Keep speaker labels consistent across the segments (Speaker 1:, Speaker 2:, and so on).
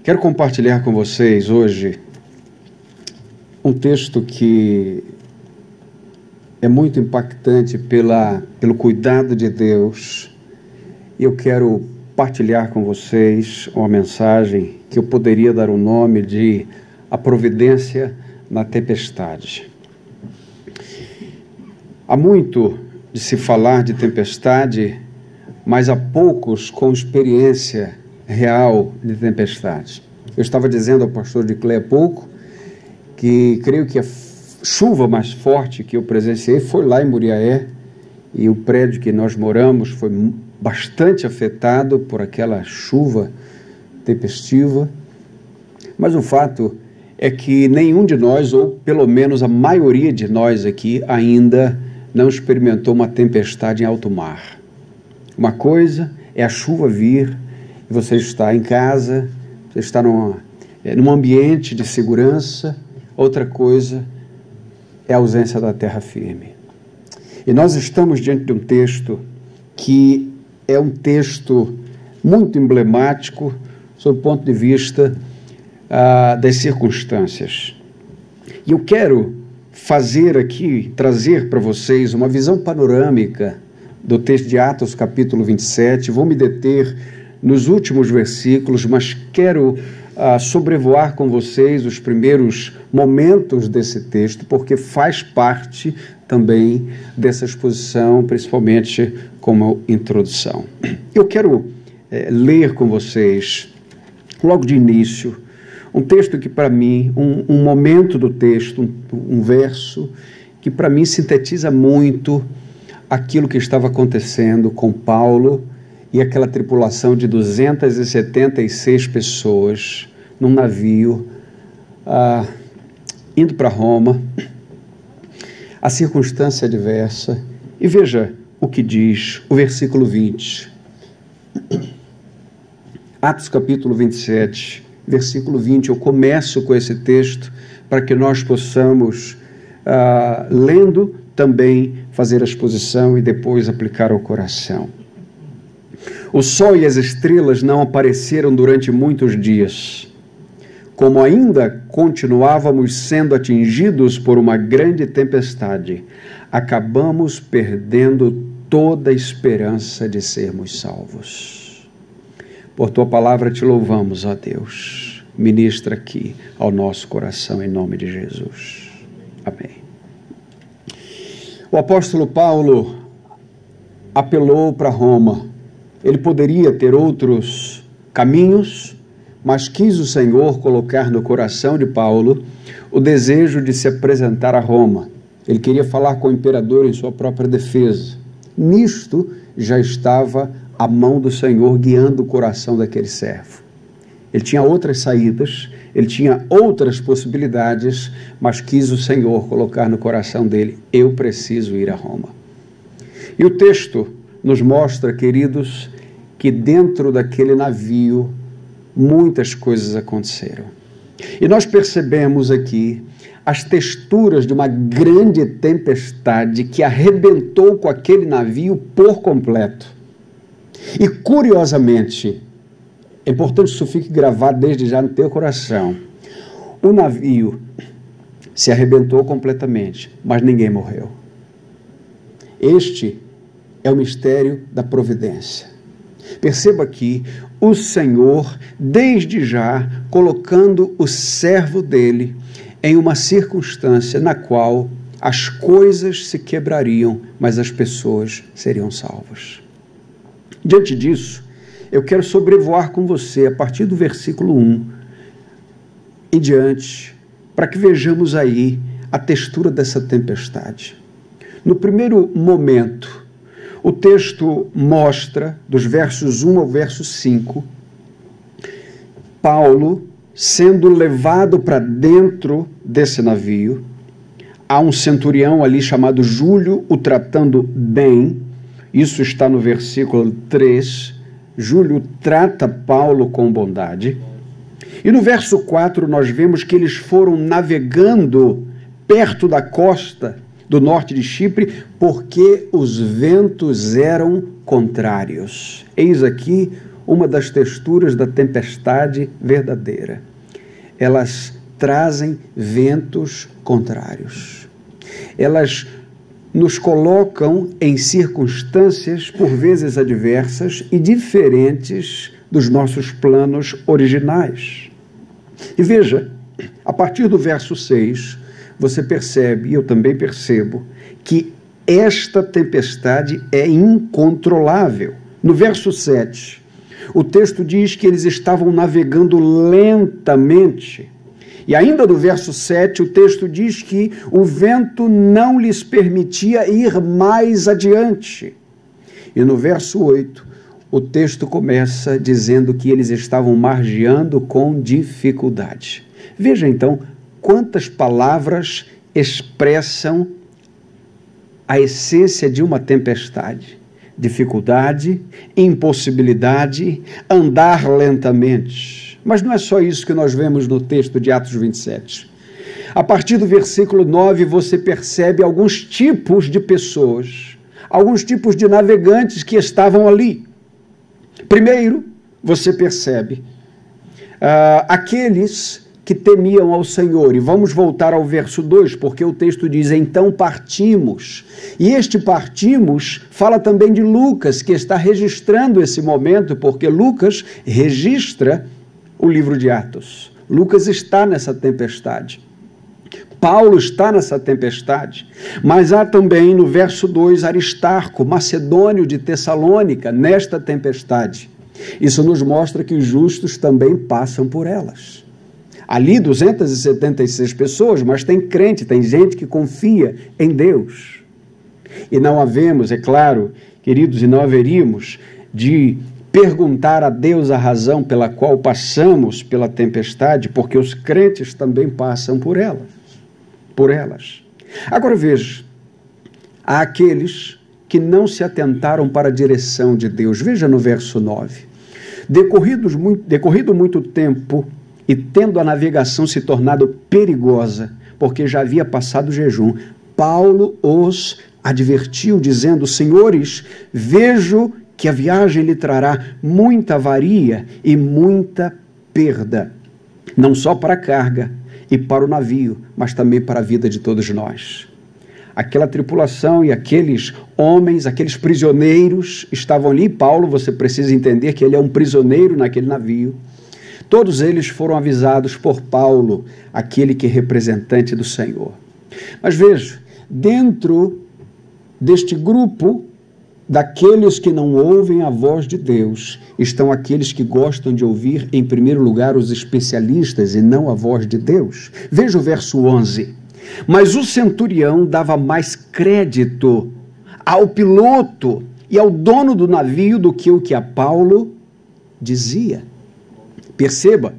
Speaker 1: Quero compartilhar com vocês hoje um texto que é muito impactante pelo cuidado de Deus. Eu quero partilhar com vocês uma mensagem que eu poderia dar o nome de A Providência na Tempestade. Há muito de se falar de tempestade, mas há poucos com experiência real de tempestade. Eu estava dizendo ao pastor de Clé há pouco que creio que a chuva mais forte que eu presenciei foi lá em Muriaé, e o prédio que nós moramos foi bastante afetado por aquela chuva tempestiva. Mas o fato é que nenhum de nós, ou pelo menos a maioria de nós aqui, ainda não experimentou uma tempestade em alto mar. Uma coisa é a chuva vir, e você está em casa, você está num ambiente de segurança. Outra coisa é a ausência da terra firme. E nós estamos diante de um texto que é um texto muito emblemático sob o ponto de vista das circunstâncias. E eu quero trazer para vocês uma visão panorâmica do texto de Atos, capítulo 27. Vou me deter nos últimos versículos, mas quero sobrevoar com vocês os primeiros momentos desse texto, porque faz parte também dessa exposição, principalmente como introdução. Eu quero ler com vocês, logo de início, um texto que para mim, um momento do texto, um verso, que para mim sintetiza muito aquilo que estava acontecendo com Paulo e aquela tripulação de 276 pessoas num navio indo para Roma, a circunstância adversa. E veja o que diz o versículo 20. Atos capítulo 27, versículo 20. Eu começo com esse texto para que nós possamos, lendo, também fazer a exposição e depois aplicar ao coração. O sol e as estrelas não apareceram durante muitos dias. Como ainda continuávamos sendo atingidos por uma grande tempestade, acabamos perdendo toda a esperança de sermos salvos. Por tua palavra te louvamos, ó Deus. Ministra aqui ao nosso coração em nome de Jesus. Amém. O apóstolo Paulo apelou para Roma. Ele poderia ter outros caminhos, mas quis o Senhor colocar no coração de Paulo o desejo de se apresentar a Roma. Ele queria falar com o imperador em sua própria defesa. Nisto já estava a mão do Senhor guiando o coração daquele servo. Ele tinha outras saídas, ele tinha outras possibilidades, mas quis o Senhor colocar no coração dele: eu preciso ir a Roma. E o texto nos mostra, queridos, que dentro daquele navio muitas coisas aconteceram. E nós percebemos aqui as texturas de uma grande tempestade que arrebentou com aquele navio por completo. E curiosamente, é importante que isso fique gravado desde já no teu coração, o navio se arrebentou completamente, mas ninguém morreu. Este é o mistério da providência. Perceba aqui o Senhor, desde já, colocando o servo dele em uma circunstância na qual as coisas se quebrariam, mas as pessoas seriam salvas. Diante disso, eu quero sobrevoar com você, a partir do versículo 1 em diante, para que vejamos aí a textura dessa tempestade. No primeiro momento, o texto mostra, dos versos 1 ao verso 5, Paulo sendo levado para dentro desse navio. Há um centurião ali chamado Júlio, o tratando bem. Isso está no versículo 3. Júlio trata Paulo com bondade. E no verso 4 nós vemos que eles foram navegando perto da costa do norte de Chipre, porque os ventos eram contrários. Eis aqui uma das texturas da tempestade verdadeira. Elas trazem ventos contrários. Elas nos colocam em circunstâncias, por vezes adversas e diferentes dos nossos planos originais. E veja, a partir do verso 6, você percebe, e eu também percebo, que esta tempestade é incontrolável. No verso 7, o texto diz que eles estavam navegando lentamente. E ainda no verso 7, o texto diz que o vento não lhes permitia ir mais adiante. E no verso 8, o texto começa dizendo que eles estavam margeando com dificuldade. Veja então quantas palavras expressam a essência de uma tempestade: dificuldade, impossibilidade, andar lentamente. Mas não é só isso que nós vemos no texto de Atos 27. A partir do versículo 9, você percebe alguns tipos de pessoas, alguns tipos de navegantes que estavam ali. Primeiro, você percebe aqueles que temiam ao Senhor. E vamos voltar ao verso 2, porque o texto diz: então partimos. E este partimos fala também de Lucas, que está registrando esse momento, porque Lucas registra o livro de Atos. Lucas está nessa tempestade. Paulo está nessa tempestade. Mas há também no verso 2 Aristarco, macedônio de Tessalônica, nesta tempestade. Isso nos mostra que os justos também passam por elas. Ali 276 pessoas, mas tem crente, tem gente que confia em Deus. E não havemos, é claro, queridos, e não haveríamos de perguntar a Deus a razão pela qual passamos pela tempestade, porque os crentes também passam por elas. Agora veja, há aqueles que não se atentaram para a direção de Deus. Veja no verso 9. Decorrido muito tempo, e tendo a navegação se tornado perigosa, porque já havia passado o jejum, Paulo os advertiu, dizendo: senhores, vejo que a viagem lhe trará muita avaria e muita perda, não só para a carga e para o navio, mas também para a vida de todos nós. Aquela tripulação e aqueles homens, aqueles prisioneiros estavam ali. Paulo, você precisa entender que ele é um prisioneiro naquele navio. Todos eles foram avisados por Paulo, aquele que é representante do Senhor. Mas veja, dentro deste grupo, daqueles que não ouvem a voz de Deus, estão aqueles que gostam de ouvir, em primeiro lugar, os especialistas e não a voz de Deus. Veja o verso 11. Mas o centurião dava mais crédito ao piloto e ao dono do navio do que o que a Paulo dizia. Perceba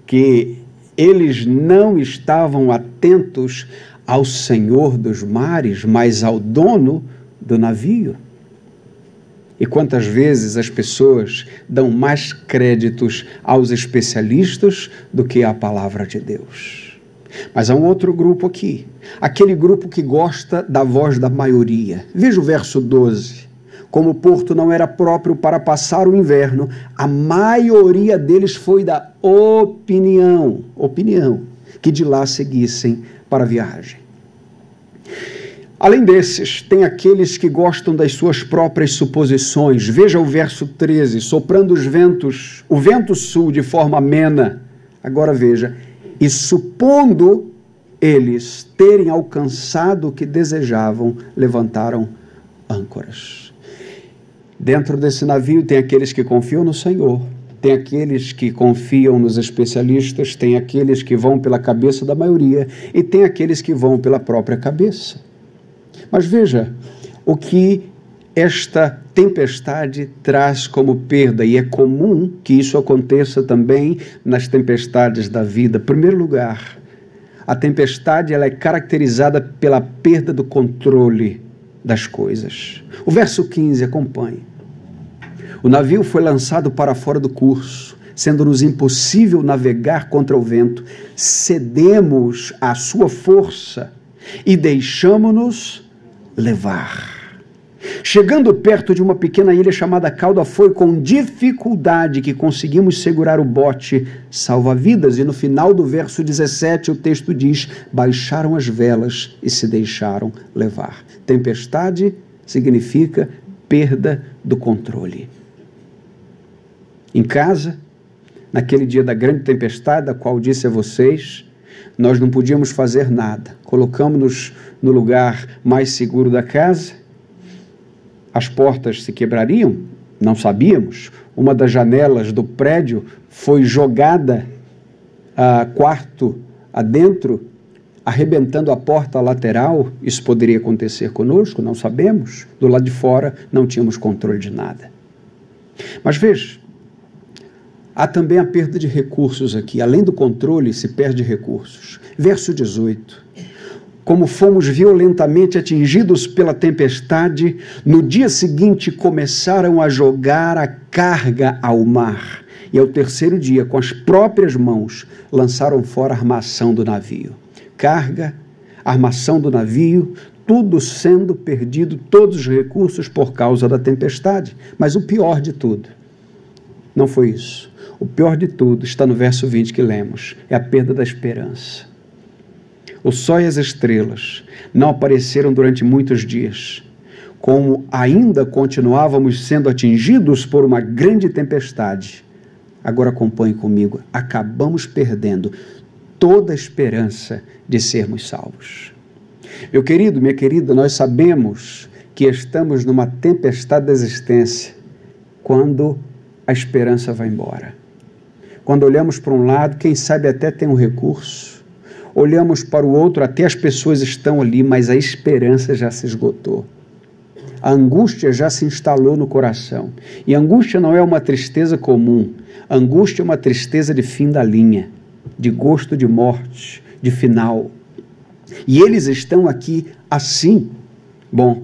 Speaker 1: que eles não estavam atentos ao Senhor dos mares, mas ao dono do navio. E quantas vezes as pessoas dão mais créditos aos especialistas do que à palavra de Deus. Mas há um outro grupo aqui, aquele grupo que gosta da voz da maioria. Veja o verso 12. Como o porto não era próprio para passar o inverno, a maioria deles foi da opinião, que de lá seguissem para a viagem. Além desses, tem aqueles que gostam das suas próprias suposições. Veja o verso 13, soprando o vento sul de forma amena. Agora veja, e supondo eles terem alcançado o que desejavam, levantaram âncoras. Dentro desse navio tem aqueles que confiam no Senhor, tem aqueles que confiam nos especialistas, tem aqueles que vão pela cabeça da maioria e tem aqueles que vão pela própria cabeça. Mas veja o que esta tempestade traz como perda, e é comum que isso aconteça também nas tempestades da vida. Em primeiro lugar, a tempestade ela é caracterizada pela perda do controle das coisas. O verso 15, acompanhe. O navio foi lançado para fora do curso, sendo-nos impossível navegar contra o vento. Cedemos à sua força e deixamo-nos levar. Chegando perto de uma pequena ilha chamada Cauda, foi com dificuldade que conseguimos segurar o bote salva-vidas. E no final do verso 17 o texto diz: baixaram as velas e se deixaram levar. Tempestade significa perda do controle. Em casa, naquele dia da grande tempestade, da qual disse a vocês, nós não podíamos fazer nada. Colocamos-nos no lugar mais seguro da casa. As portas se quebrariam? Não sabíamos. Uma das janelas do prédio foi jogada quarto adentro, arrebentando a porta lateral. Isso poderia acontecer conosco? Não sabemos. Do lado de fora não tínhamos controle de nada. Mas veja, há também a perda de recursos aqui. Além do controle, se perde recursos. Verso 18. Como fomos violentamente atingidos pela tempestade, no dia seguinte começaram a jogar a carga ao mar. E ao terceiro dia, com as próprias mãos, lançaram fora a armação do navio. Carga, armação do navio, tudo sendo perdido, todos os recursos por causa da tempestade. Mas o pior de tudo não foi isso. O pior de tudo está no verso 20 que lemos, é a perda da esperança. O sol e as estrelas não apareceram durante muitos dias. Como ainda continuávamos sendo atingidos por uma grande tempestade, agora acompanhe comigo, acabamos perdendo toda a esperança de sermos salvos. Meu querido, minha querida, nós sabemos que estamos numa tempestade da existência quando a esperança vai embora. Quando olhamos para um lado, quem sabe até tem um recurso, olhamos para o outro, até as pessoas estão ali, mas a esperança já se esgotou. A angústia já se instalou no coração. E a angústia não é uma tristeza comum. A angústia é uma tristeza de fim da linha, de gosto de morte, de final. E eles estão aqui assim. Bom,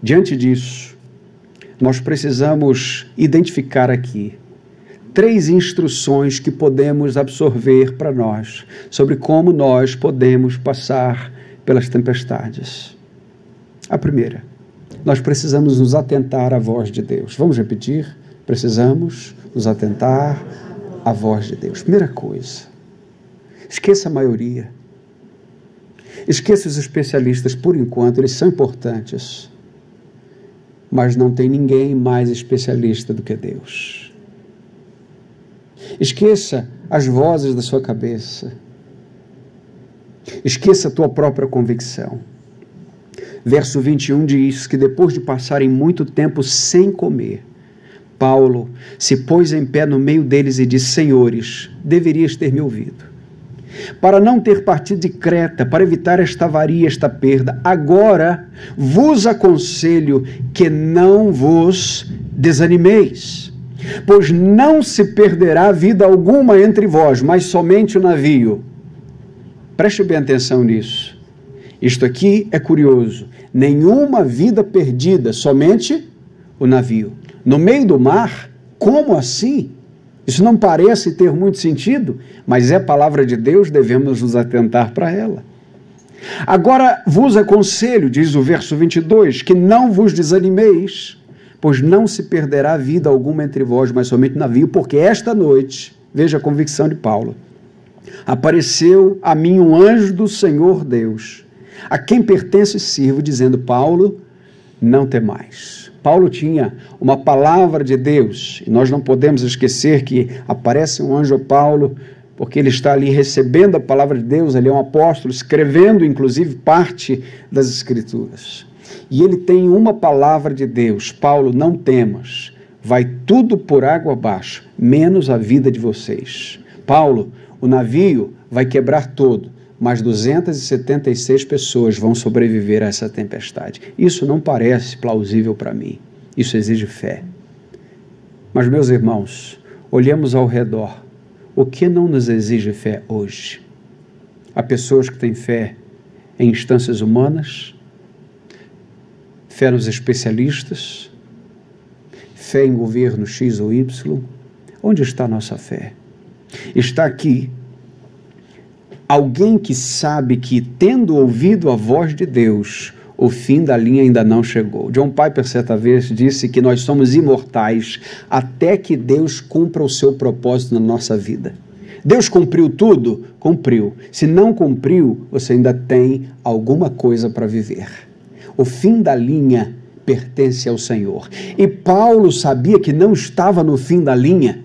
Speaker 1: diante disso, nós precisamos identificar aqui 3 instruções que podemos absorver para nós, sobre como nós podemos passar pelas tempestades. A primeira, nós precisamos nos atentar à voz de Deus. Vamos repetir? Precisamos nos atentar à voz de Deus. Primeira coisa, esqueça a maioria. Esqueça os especialistas por enquanto, eles são importantes. Mas não tem ninguém mais especialista do que Deus. Esqueça as vozes da sua cabeça. Esqueça a tua própria convicção. Verso 21 diz que depois de passarem muito tempo sem comer, Paulo se pôs em pé no meio deles e disse: Senhores, deverias ter me ouvido. Para não ter partido de Creta, para evitar esta avaria, esta perda, agora vos aconselho que não vos desanimeis. Pois não se perderá vida alguma entre vós, mas somente o navio. Preste bem atenção nisso. Isto aqui é curioso. Nenhuma vida perdida, somente o navio. No meio do mar, como assim? Isso não parece ter muito sentido, mas é a palavra de Deus, devemos nos atentar para ela. Agora vos aconselho, diz o verso 22, que não vos desanimeis, pois não se perderá vida alguma entre vós, mas somente o navio, porque esta noite, veja a convicção de Paulo, apareceu a mim um anjo do Senhor Deus, a quem pertence e sirvo, dizendo: Paulo, não temais. Paulo tinha uma palavra de Deus, e nós não podemos esquecer que aparece um anjo a Paulo, porque ele está ali recebendo a palavra de Deus, ele é um apóstolo, escrevendo inclusive parte das Escrituras. E ele tem uma palavra de Deus: Paulo, não temas, vai tudo por água abaixo, menos a vida de vocês. Paulo, o navio vai quebrar todo, mas 276 pessoas vão sobreviver a essa tempestade. Isso não parece plausível para mim, isso exige fé. Mas, meus irmãos, olhemos ao redor, o que não nos exige fé hoje? Há pessoas que têm fé em instâncias humanas, fé nos especialistas, fé em governo X ou Y. Onde está a nossa fé? Está aqui alguém que sabe que, tendo ouvido a voz de Deus, o fim da linha ainda não chegou. John Piper, certa vez, disse que nós somos imortais até que Deus cumpra o seu propósito na nossa vida. Deus cumpriu tudo? Cumpriu. Se não cumpriu, você ainda tem alguma coisa para viver. O fim da linha pertence ao Senhor. E Paulo sabia que não estava no fim da linha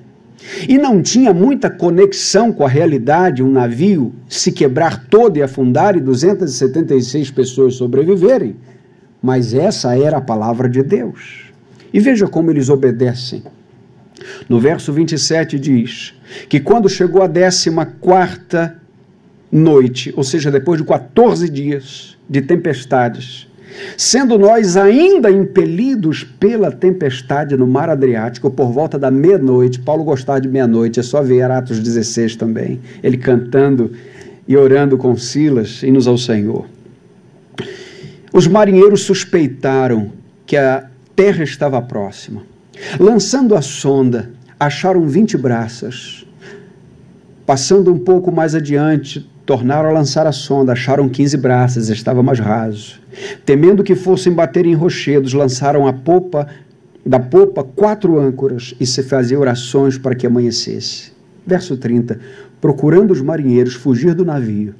Speaker 1: e não tinha muita conexão com a realidade, um navio se quebrar todo e afundar e 276 pessoas sobreviverem. Mas essa era a palavra de Deus. E veja como eles obedecem. No verso 27 diz que quando chegou a 14ª noite, ou seja, depois de 14 dias de tempestades, sendo nós ainda impelidos pela tempestade no mar Adriático por volta da meia-noite, Paulo gostava de meia-noite, é só ver Atos 16 também, ele cantando e orando com Silas, hinos ao Senhor. Os marinheiros suspeitaram que a terra estava próxima. Lançando a sonda, acharam 20 braças. Passando um pouco mais adiante, tornaram a lançar a sonda, acharam 15 braças, estava mais raso. Temendo que fossem bater em rochedos, lançaram da popa 4 âncoras e se faziam orações para que amanhecesse. Verso 30, procurando os marinheiros fugir do navio,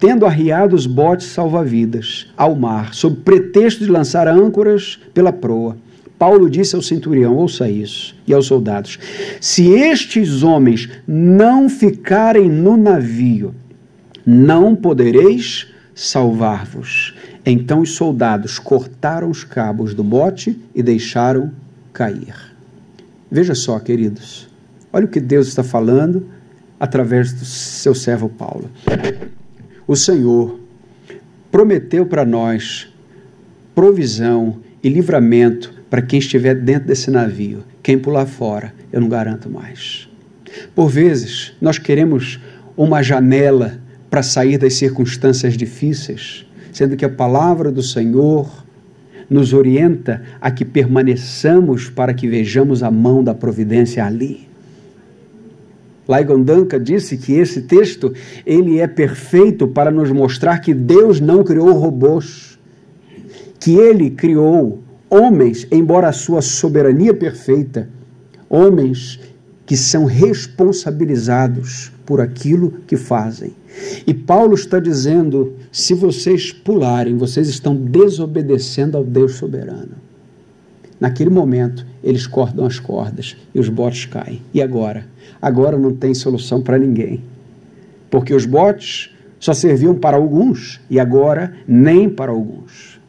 Speaker 1: tendo arriado os botes salva-vidas ao mar, sob pretexto de lançar âncoras pela proa, Paulo disse ao centurião, ouça isso, e aos soldados, se estes homens não ficarem no navio, não podereis salvar-vos. Então os soldados cortaram os cabos do bote e deixaram cair. Veja só, queridos, olha o que Deus está falando através do seu servo Paulo. O Senhor prometeu para nós provisão e livramento para quem estiver dentro desse navio. Quem pular fora, eu não garanto mais. Por vezes, nós queremos uma janela para sair das circunstâncias difíceis, sendo que a palavra do Senhor nos orienta a que permaneçamos para que vejamos a mão da providência ali. Ligon Duncan disse que esse texto ele é perfeito para nos mostrar que Deus não criou robôs, que Ele criou homens, embora a sua soberania perfeita, homens que são responsabilizados por aquilo que fazem. E Paulo está dizendo, se vocês pularem, vocês estão desobedecendo ao Deus soberano. Naquele momento, eles cortam as cordas e os botes caem. E agora? Agora não tem solução para ninguém. Porque os botes só serviam para alguns e agora nem para alguns.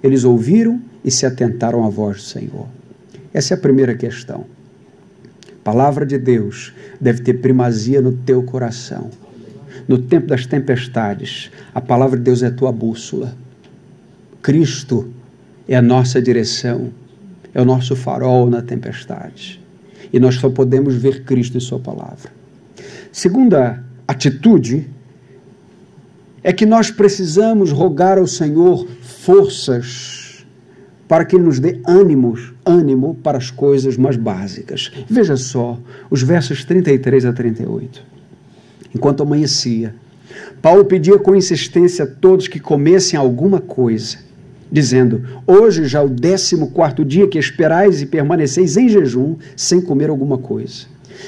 Speaker 1: Eles ouviram e se atentaram à voz do Senhor. Essa é a primeira questão. A palavra de Deus deve ter primazia no teu coração. No tempo das tempestades, a palavra de Deus é a tua bússola. Cristo é a nossa direção, é o nosso farol na tempestade. E nós só podemos ver Cristo e sua palavra. Segunda atitude é que nós precisamos rogar ao Senhor forças para que Ele nos dê ânimo para as coisas mais básicas. Veja só, os versos 33 a 38. Enquanto amanhecia, Paulo pedia com insistência a todos que comessem alguma coisa, dizendo, hoje já é o 14º dia que esperais e permaneceis em jejum, sem comer alguma coisa.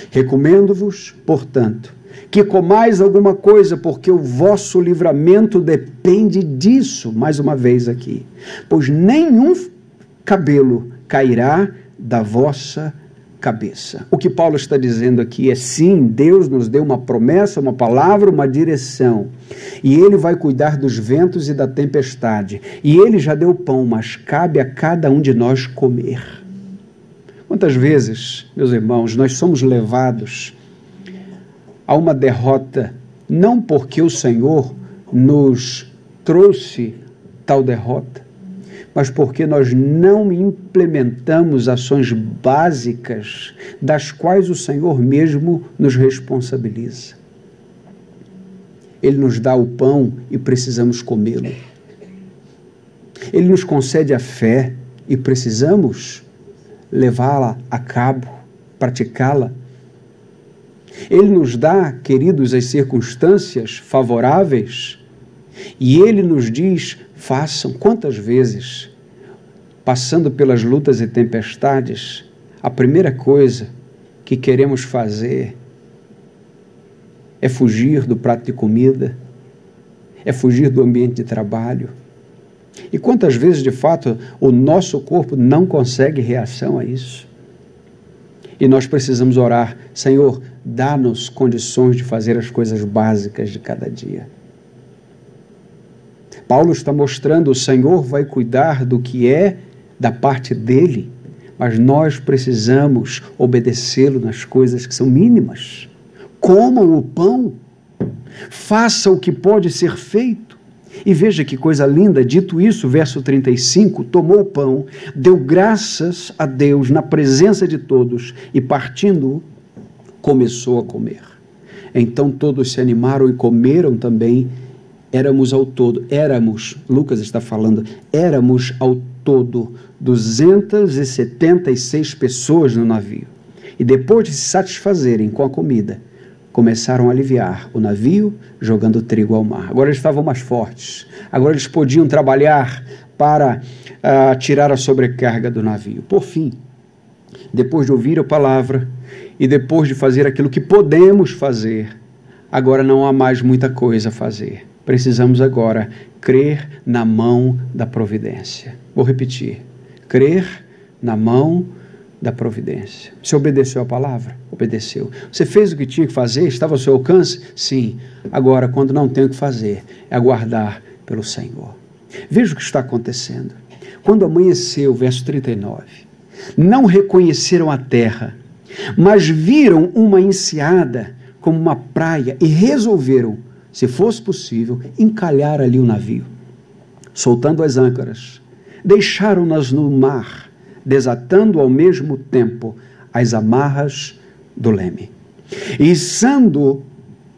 Speaker 1: Recomendo-vos, portanto, que comais alguma coisa, porque o vosso livramento depende disso, mais uma vez aqui, pois nenhum cabelo cairá da vossa cabeça. O que Paulo está dizendo aqui é sim, Deus nos deu uma promessa, uma palavra, uma direção, e Ele vai cuidar dos ventos e da tempestade, e Ele já deu pão, mas cabe a cada um de nós comer. Quantas vezes, meus irmãos, nós somos levados a uma derrota, não porque o Senhor nos trouxe tal derrota, mas porque nós não implementamos ações básicas das quais o Senhor mesmo nos responsabiliza. Ele nos dá o pão e precisamos comê-lo. Ele nos concede a fé e precisamos levá-la a cabo, praticá-la. Ele nos dá, queridos, as circunstâncias favoráveis e Ele nos diz, façam. Quantas vezes, passando pelas lutas e tempestades, a primeira coisa que queremos fazer é fugir do prato de comida, é fugir do ambiente de trabalho. E quantas vezes, de fato, o nosso corpo não consegue reação a isso? E nós precisamos orar: Senhor, dá-nos condições de fazer as coisas básicas de cada dia. Paulo está mostrando: o Senhor vai cuidar do que é da parte dele, mas nós precisamos obedecê-lo nas coisas que são mínimas. Comam o pão, faça o que pode ser feito. E veja que coisa linda, dito isso, verso 35, tomou o pão, deu graças a Deus na presença de todos e partindo-o, começou a comer. Então todos se animaram e comeram também. Lucas está falando, éramos ao todo 276 pessoas no navio. E depois de se satisfazerem com a comida, começaram a aliviar o navio, jogando trigo ao mar. Agora eles estavam mais fortes. Agora eles podiam trabalhar para tirar a sobrecarga do navio. Por fim, depois de ouvir a palavra e depois de fazer aquilo que podemos fazer, agora não há mais muita coisa a fazer. Precisamos agora crer na mão da providência. Vou repetir. Crer na mão da providência. Você obedeceu a palavra? Obedeceu. Você fez o que tinha que fazer? Estava ao seu alcance? Sim. Agora, quando não tem o que fazer, é aguardar pelo Senhor. Veja o que está acontecendo. Quando amanheceu, verso 39, não reconheceram a terra, mas viram uma enseada como uma praia e resolveram, se fosse possível, encalhar ali o navio. Soltando as âncoras, deixaram-nas no mar, desatando ao mesmo tempo as amarras do leme. E içando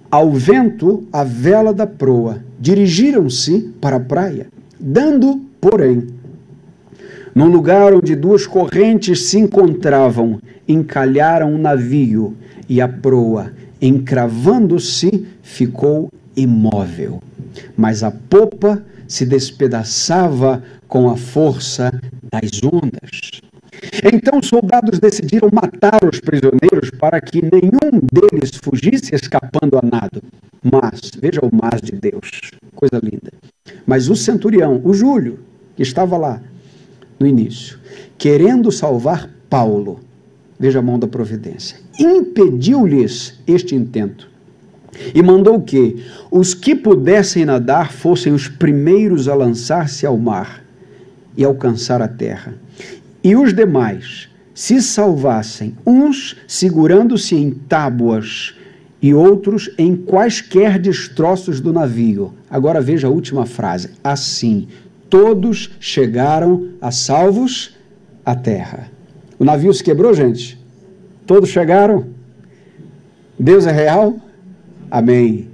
Speaker 1: ao vento a vela da proa, dirigiram-se para a praia, dando, porém, num lugar onde duas correntes se encontravam, encalharam o navio e a proa, encravando-se, ficou imóvel. Mas a popa se despedaçava com a força das ondas. Então os soldados decidiram matar os prisioneiros para que nenhum deles fugisse escapando a nado. Mas, veja o mas de Deus, coisa linda. Mas o centurião, o Júlio, que estava lá no início, querendo salvar Paulo, veja a mão da providência, impediu-lhes este intento e mandou que os que pudessem nadar fossem os primeiros a lançar-se ao mar e alcançar a terra, e os demais se salvassem, uns segurando-se em tábuas e outros em quaisquer destroços do navio. Agora veja a última frase. Assim, todos chegaram a salvos à terra. O navio se quebrou, gente? Todos chegaram? Deus é real? Amém.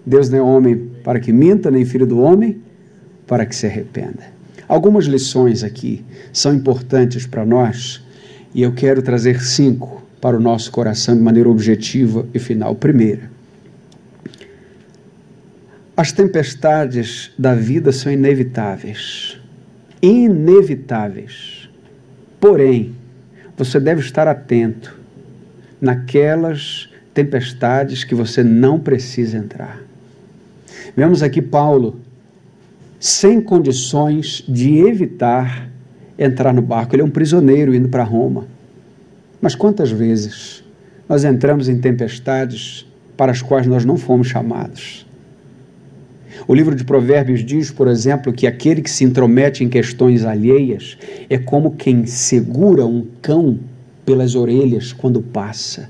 Speaker 1: Deus não é homem para que minta, nem filho do homem para que se arrependa. Algumas lições aqui são importantes para nós e eu quero trazer 5 para o nosso coração de maneira objetiva e final. Primeira, as tempestades da vida são inevitáveis. Inevitáveis. Porém, você deve estar atento naquelas tempestades que você não precisa entrar. Vemos aqui Paulo sem condições de evitar entrar no barco. Ele é um prisioneiro indo para Roma. Mas quantas vezes nós entramos em tempestades para as quais nós não fomos chamados? O livro de Provérbios diz, por exemplo, que aquele que se intromete em questões alheias é como quem segura um cão pelas orelhas quando passa.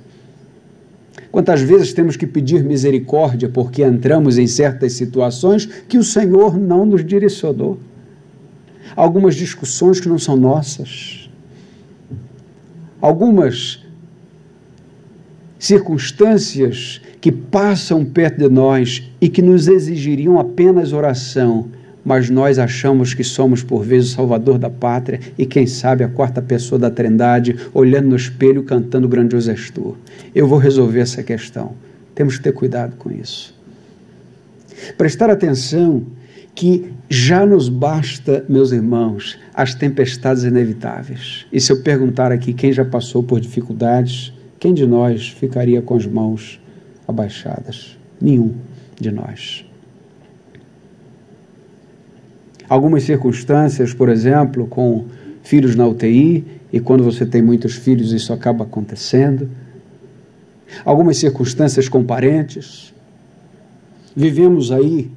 Speaker 1: Quantas vezes temos que pedir misericórdia porque entramos em certas situações que o Senhor não nos direcionou? Algumas discussões que não são nossas. Algumas circunstâncias que passam perto de nós e que nos exigiriam apenas oração, mas nós achamos que somos por vezes o salvador da pátria e quem sabe a 4ª pessoa da Trindade, olhando no espelho, cantando grandioso és tu. Eu vou resolver essa questão. Temos que ter cuidado com isso. Prestar atenção que já nos basta, meus irmãos, as tempestades inevitáveis. E se eu perguntar aqui quem já passou por dificuldades, quem de nós ficaria com as mãos abaixadas? Nenhum de nós. Algumas circunstâncias, por exemplo, com filhos na UTI, e quando você tem muitos filhos isso acaba acontecendo. Algumas circunstâncias com parentes. Vivemos aí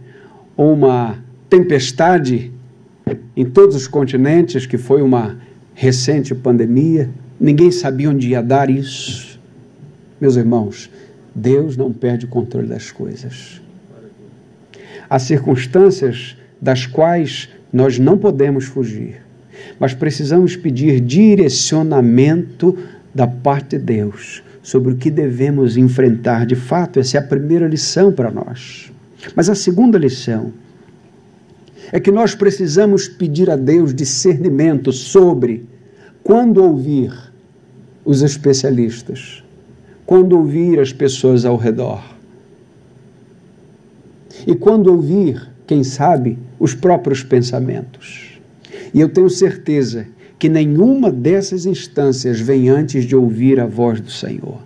Speaker 1: uma tempestade em todos os continentes, que foi uma recente pandemia. Ninguém sabia onde ia dar isso. Meus irmãos, Deus não perde o controle das coisas. Há circunstâncias das quais nós não podemos fugir, mas precisamos pedir direcionamento da parte de Deus sobre o que devemos enfrentar. De fato, essa é a primeira lição para nós. Mas a segunda lição é que nós precisamos pedir a Deus discernimento sobre quando ouvir os especialistas, quando ouvir as pessoas ao redor, e quando ouvir, quem sabe, os próprios pensamentos. E eu tenho certeza que nenhuma dessas instâncias vem antes de ouvir a voz do Senhor.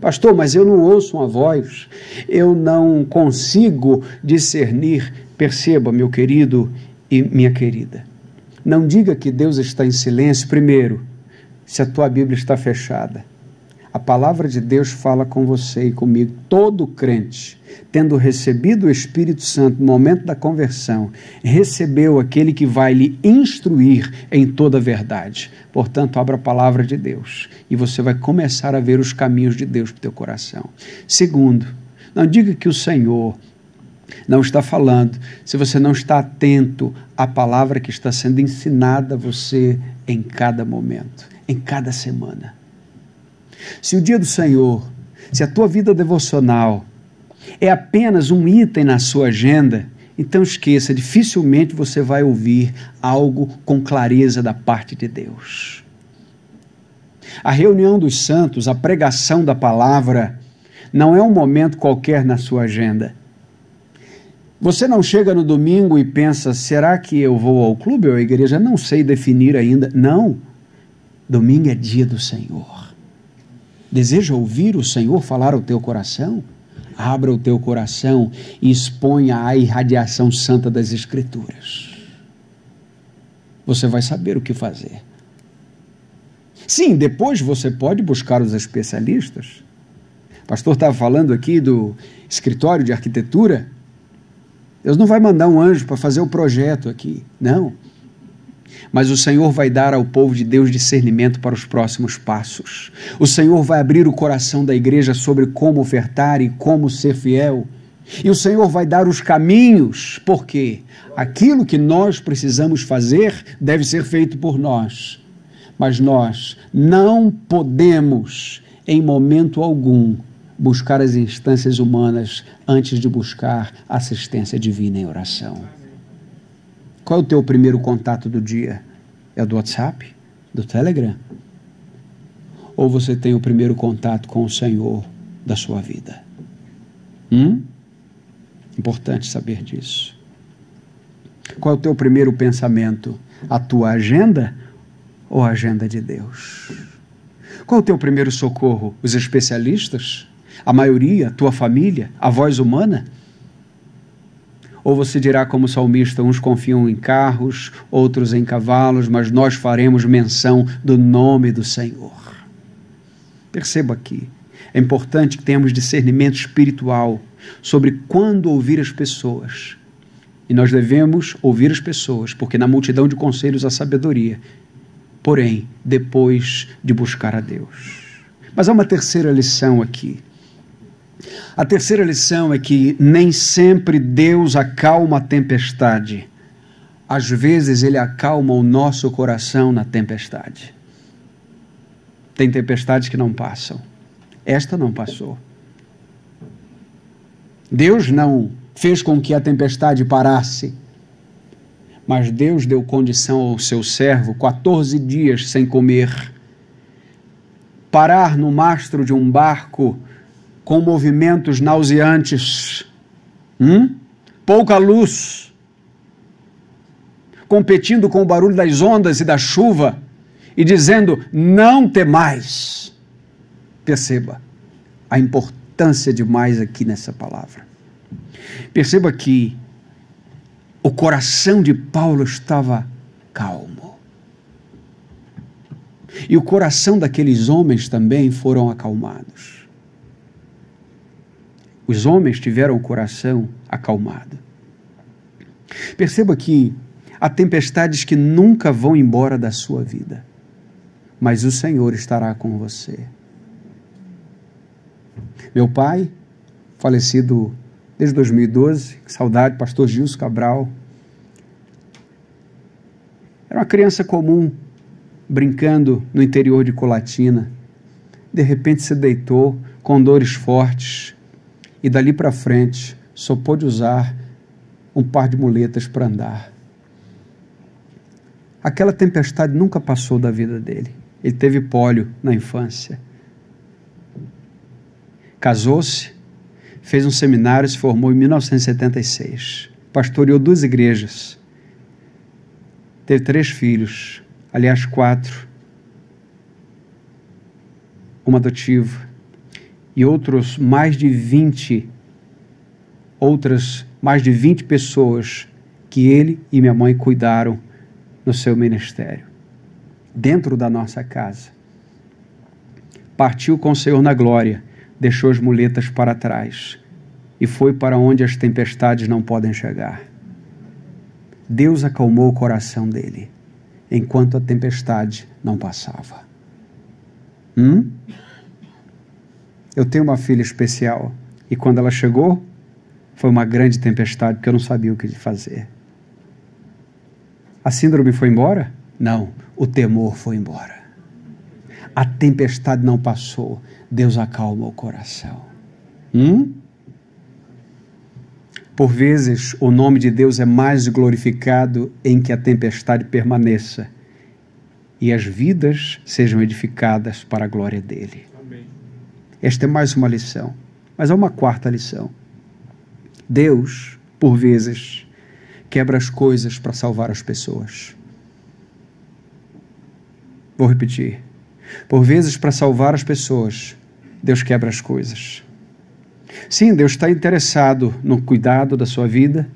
Speaker 1: Pastor, mas eu não ouço uma voz, eu não consigo discernir. Perceba, meu querido e minha querida, não diga que Deus está em silêncio. Primeiro, se a tua Bíblia está fechada, a palavra de Deus fala com você e comigo. Todo crente, tendo recebido o Espírito Santo no momento da conversão, recebeu aquele que vai lhe instruir em toda a verdade. Portanto, abra a palavra de Deus e você vai começar a ver os caminhos de Deus para o teu coração. Segundo, não diga que o Senhor não está falando se você não está atento à palavra que está sendo ensinada a você em cada momento, em cada semana. Se o dia do Senhor, se a tua vida devocional é apenas um item na sua agenda, então esqueça, dificilmente você vai ouvir algo com clareza da parte de Deus. A reunião dos santos, a pregação da palavra, não é um momento qualquer na sua agenda. Você não chega no domingo e pensa, será que eu vou ao clube ou à igreja? Não sei definir ainda. Não, domingo é dia do Senhor. Deseja ouvir o Senhor falar ao teu coração? Abra o teu coração e exponha a irradiação santa das Escrituras. Você vai saber o que fazer. Sim, depois você pode buscar os especialistas. O pastor estava falando aqui do escritório de arquitetura. Deus não vai mandar um anjo para fazer o projeto aqui, não. Mas o Senhor vai dar ao povo de Deus discernimento para os próximos passos. O Senhor vai abrir o coração da igreja sobre como ofertar e como ser fiel. E o Senhor vai dar os caminhos, porque aquilo que nós precisamos fazer deve ser feito por nós. Mas nós não podemos, em momento algum, buscar as instâncias humanas antes de buscar assistência divina em oração. Qual é o teu primeiro contato do dia? É do WhatsApp? Do Telegram? Ou você tem o primeiro contato com o Senhor da sua vida? Importante saber disso. Qual é o teu primeiro pensamento? A tua agenda ou a agenda de Deus? Qual é o teu primeiro socorro? Os especialistas? A maioria? A tua família? A voz humana? Ou você dirá como salmista, uns confiam em carros, outros em cavalos, mas nós faremos menção do nome do Senhor. Perceba aqui, é importante que tenhamos discernimento espiritual sobre quando ouvir as pessoas. E nós devemos ouvir as pessoas, porque na multidão de conselhos há sabedoria, porém, depois de buscar a Deus. Mas há uma terceira lição aqui. A terceira lição é que nem sempre Deus acalma a tempestade. Às vezes Ele acalma o nosso coração na tempestade. Tem tempestades que não passam. Esta não passou. Deus não fez com que a tempestade parasse, mas Deus deu condição ao seu servo, 14 dias sem comer, parar no mastro de um barco com movimentos nauseantes, pouca luz, competindo com o barulho das ondas e da chuva e dizendo: não temais. Perceba a importância demais aqui nessa palavra. Perceba que o coração de Paulo estava calmo. E o coração daqueles homens também foram acalmados. Os homens tiveram o coração acalmado. Perceba que há tempestades que nunca vão embora da sua vida, mas o Senhor estará com você. Meu pai, falecido desde 2012, saudade, pastor Gilson Cabral, era uma criança comum, brincando no interior de Colatina. De repente se deitou com dores fortes e dali para frente só pôde usar um par de muletas para andar. Aquela tempestade nunca passou da vida dele. Ele teve pólio na infância. Casou-se, fez um seminário, se formou em 1976. Pastoreou 2 igrejas. Teve 3 filhos, aliás 4. Uma adotiva. E outras mais de 20 pessoas que ele e minha mãe cuidaram no seu ministério, dentro da nossa casa. Partiu com o Senhor na glória, deixou as muletas para trás e foi para onde as tempestades não podem chegar. Deus acalmou o coração dele, enquanto a tempestade não passava. Eu tenho uma filha especial, e quando ela chegou, foi uma grande tempestade, porque eu não sabia o que fazer. A síndrome foi embora? Não, o temor foi embora. A tempestade não passou, Deus acalma o coração. Por vezes, o nome de Deus é mais glorificado em que a tempestade permaneça e as vidas sejam edificadas para a glória dele. Amém. Esta é mais uma lição, mas há uma 4ª lição. Deus, por vezes, quebra as coisas para salvar as pessoas. Vou repetir. Por vezes, para salvar as pessoas, Deus quebra as coisas. Sim, Deus está interessado no cuidado da sua vida.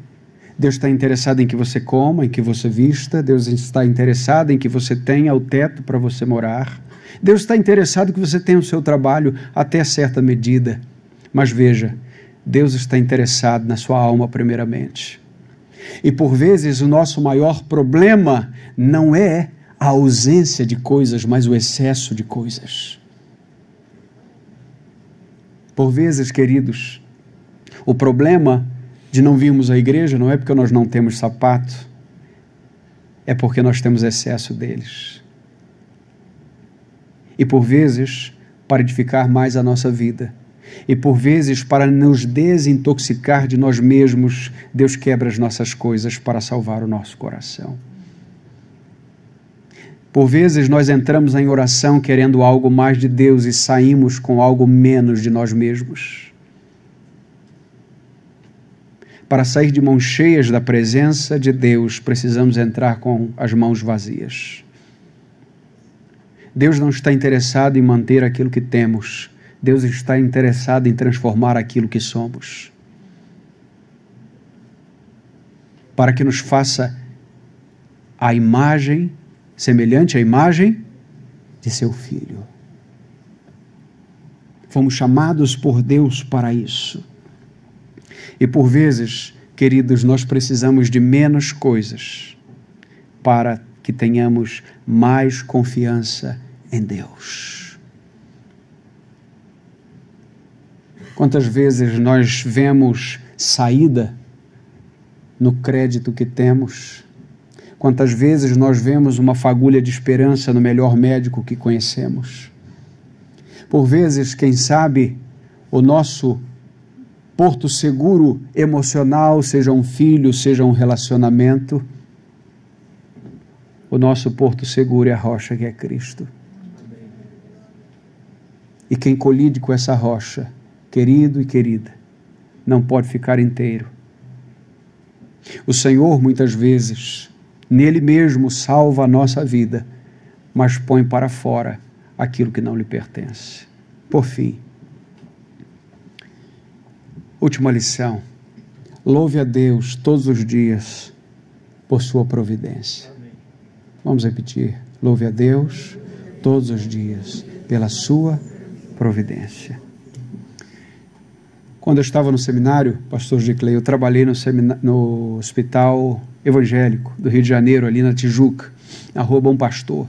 Speaker 1: Deus está interessado em que você coma, em que você vista. Deus está interessado em que você tenha o teto para você morar. Deus está interessado em que você tenha o seu trabalho até certa medida. Mas veja, Deus está interessado na sua alma primeiramente. E por vezes o nosso maior problema não é a ausência de coisas, mas o excesso de coisas. Por vezes, queridos, o problema de não virmos à igreja não é porque nós não temos sapato, é porque nós temos excesso deles. E por vezes, para edificar mais a nossa vida, e por vezes, para nos desintoxicar de nós mesmos, Deus quebra as nossas coisas para salvar o nosso coração. Por vezes nós entramos em oração querendo algo mais de Deus e saímos com algo menos de nós mesmos. Para sair de mãos cheias da presença de Deus, precisamos entrar com as mãos vazias. Deus não está interessado em manter aquilo que temos. Deus está interessado em transformar aquilo que somos. Para que nos faça a imagem semelhante à imagem de seu Filho. Fomos chamados por Deus para isso. E por vezes, queridos, nós precisamos de menos coisas para que tenhamos mais confiança em Deus. Quantas vezes nós vemos saída no crédito que temos? Quantas vezes nós vemos uma fagulha de esperança no melhor médico que conhecemos? Por vezes, quem sabe, o nosso porto seguro emocional, seja um filho, seja um relacionamento, o nosso porto seguro é a rocha que é Cristo. E quem colide com essa rocha, querido e querida, não pode ficar inteiro. O Senhor, muitas vezes, Nele mesmo salva a nossa vida, mas põe para fora aquilo que não lhe pertence. Por fim, última lição: louve a Deus todos os dias por sua providência. Vamos repetir: louve a Deus todos os dias pela sua providência. Quando eu estava no seminário, pastor Giclei, eu trabalhei no Hospital Evangélico do Rio de Janeiro, ali na Tijuca, na Rua Bom Pastor.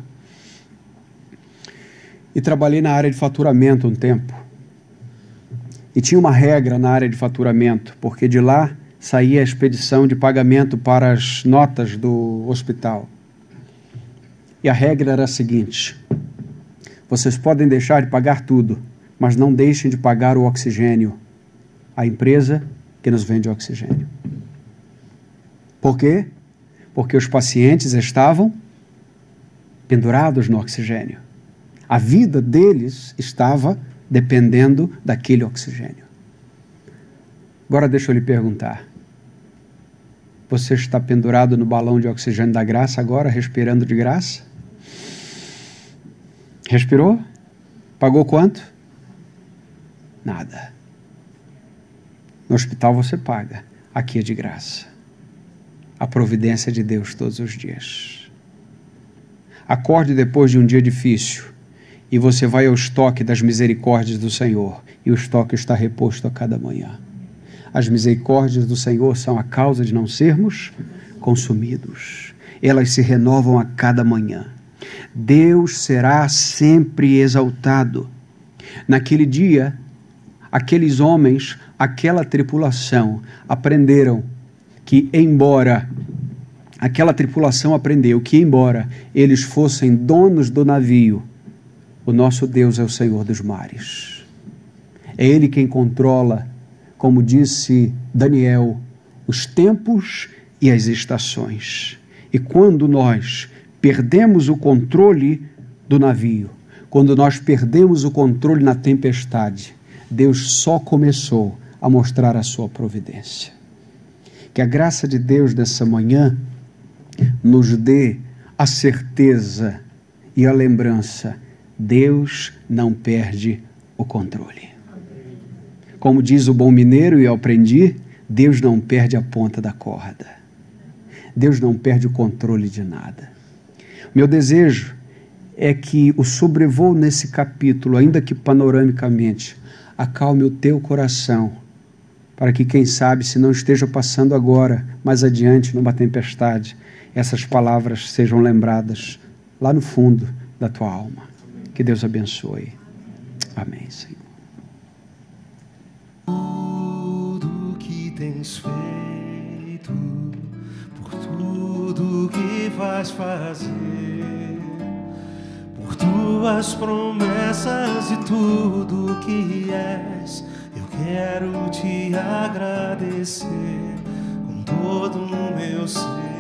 Speaker 1: E trabalhei na área de faturamento um tempo. E tinha uma regra na área de faturamento, porque de lá saía a expedição de pagamento para as notas do hospital. E a regra era a seguinte: vocês podem deixar de pagar tudo, mas não deixem de pagar o oxigênio, a empresa que nos vende oxigênio. Por quê? Porque os pacientes estavam pendurados no oxigênio. A vida deles estava dependendo daquele oxigênio. Agora deixa eu lhe perguntar: você está pendurado no balão de oxigênio da graça agora, respirando de graça? Respirou? Pagou quanto? Nada. No hospital você paga, aqui é de graça. A providência de Deus todos os dias. Acorde depois de um dia difícil e você vai ao estoque das misericórdias do Senhor, e o estoque está reposto a cada manhã. As misericórdias do Senhor são a causa de não sermos consumidos. Elas se renovam a cada manhã. Deus será sempre exaltado. Naquele dia, aqueles homens, aquela tripulação, aprenderam que, embora aquela tripulação aprendeu que, embora eles fossem donos do navio, o nosso Deus é o Senhor dos mares. É Ele quem controla, como disse Daniel, os tempos e as estações. E quando nós perdemos o controle do navio, quando nós perdemos o controle na tempestade, Deus só começou a mostrar a sua providência. Que a graça de Deus nessa manhã nos dê a certeza e a lembrança: Deus não perde o controle. Como diz o bom mineiro, e eu aprendi, Deus não perde a ponta da corda. Deus não perde o controle de nada. Meu desejo é que o sobrevoo nesse capítulo, ainda que panoramicamente, acalme o teu coração, para que, quem sabe, se não esteja passando agora, mais adiante, numa tempestade, essas palavras sejam lembradas lá no fundo da tua alma. Que Deus abençoe. Amém, Senhor.
Speaker 2: Tudo que tens feito, por tudo que vais fazer, por tuas promessas e tudo que és, eu quero te agradecer com todo o meu ser.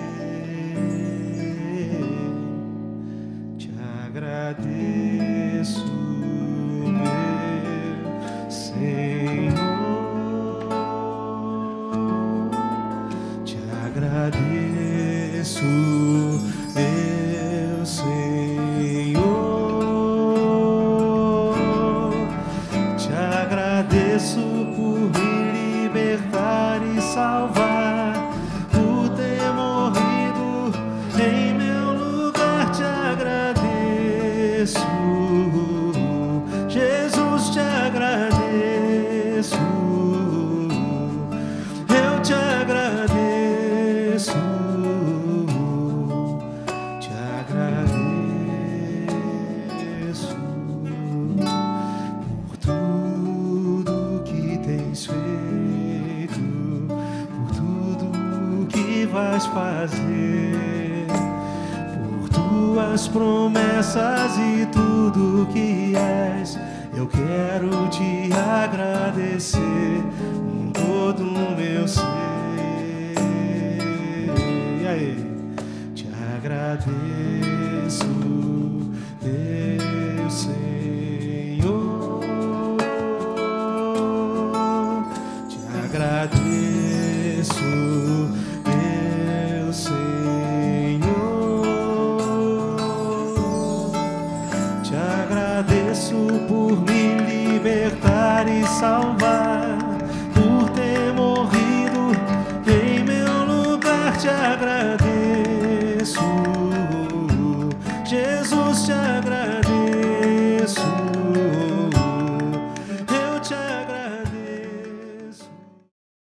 Speaker 2: Te agradeço, meu Senhor. Te agradeço, meu Senhor. Te agradeço por me libertar e salvar, por ter morrido em meu lugar. Te agradeço, Jesus, te agradeço. Eu te agradeço, te agradeço por tudo que tens feito, por tudo que vais fazer, por tuas promessas e tudo que és. Eu quero te agradecer com todo o meu ser. E aí? Te agradeço, meu Senhor. Te agradeço, meu Senhor. me salvar, por ter morrido em meu lugar. Te agradeço, Jesus.